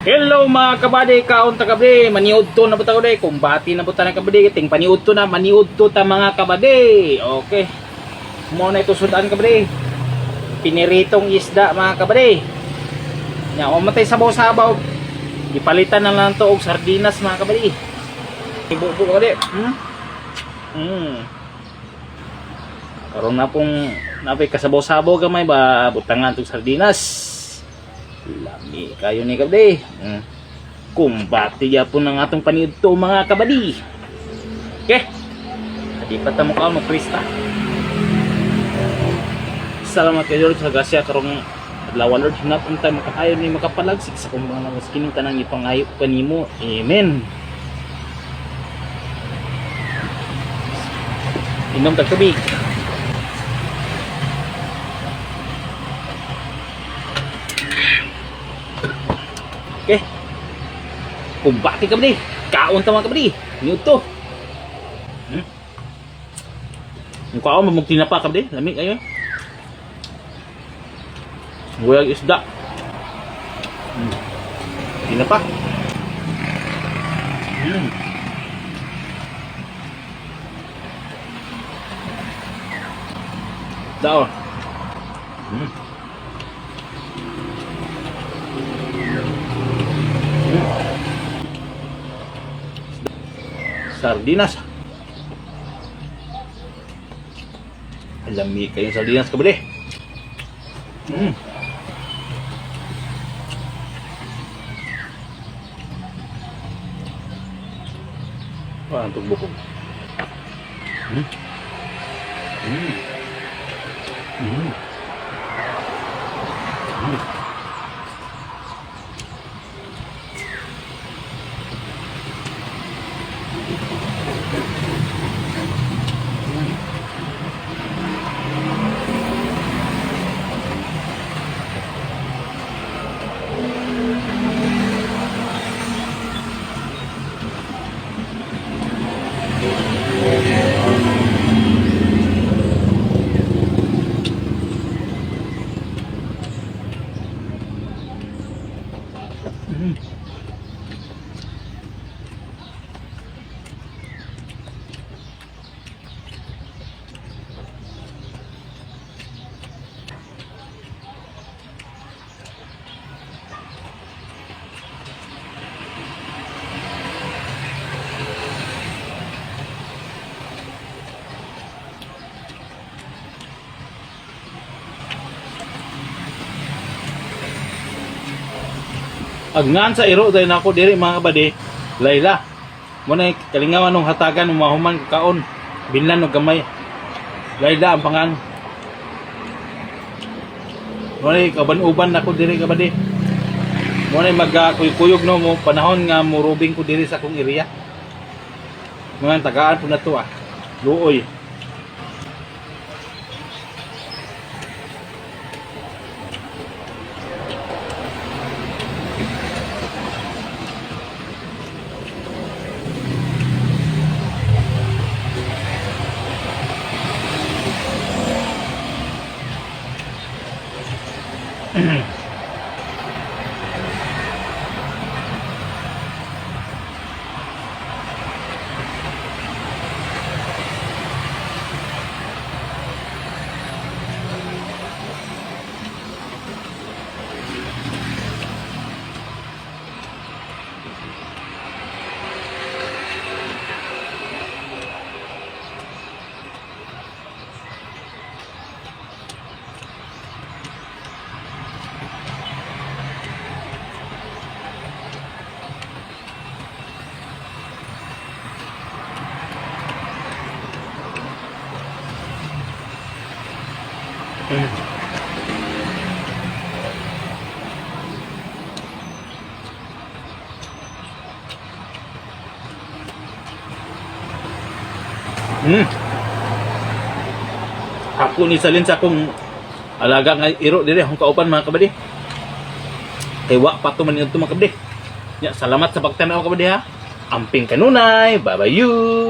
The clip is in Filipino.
Hello mga kabady, kaon ta kabady, maniud to na buta kabady, kumbati na buta na kabady, ting paniud to na, maniud to ta mga kabady. Okay. Mo na ito sudan kabady. Piniritong isda mga kabady. Nya umatay sabaw-sabaw. Gipalitan na lang to og sardinas mga kabady. Ibubo kabady. Karon na pong napay kasabaw-sabaw gamay ba butangan tong sardinas. Lami kayo ni kabady. Kumbati yapon ng atong paniud to mga kabady. Okay. Di pa ta mo kaon mo Krista. Salamat kayo sa gasya karong adlaw Lord, hinapon tayo makaayo ni makapalagsik sa kung mga maskining tanang ipangayo kanimo. Amen. Inom tag tubig. Okay. Kumbati ka ba di? Kaon ta mga kabadi. Niyo to. Yung kaon mamagtinapa ka ba di? Lamig ayo. Guyag isda. Tinapa. Daw. Sardinas. Lami kayong sardinas kabali. Wah, untuk buku. Agnan sa iro dahil nako diri mga kabady. Layla. Mo na kalingawan nung hatagan ng mahuman kaon. Binlan og gamay. Layla ang pangan. Mo na kaban-uban nako diri kabady. Mo na magkuyog no mo panahon nga murubing ko diri sa akong area. Mga tagaan po na to Luoy. Ako ni salin sa akong alaga nga iro diri akong kaupan mga kabady. Kay wa pa to man ito mga kabady. Ya, salamat sa pagtanaw kabady ha. Amping kanunay. Bye bye you.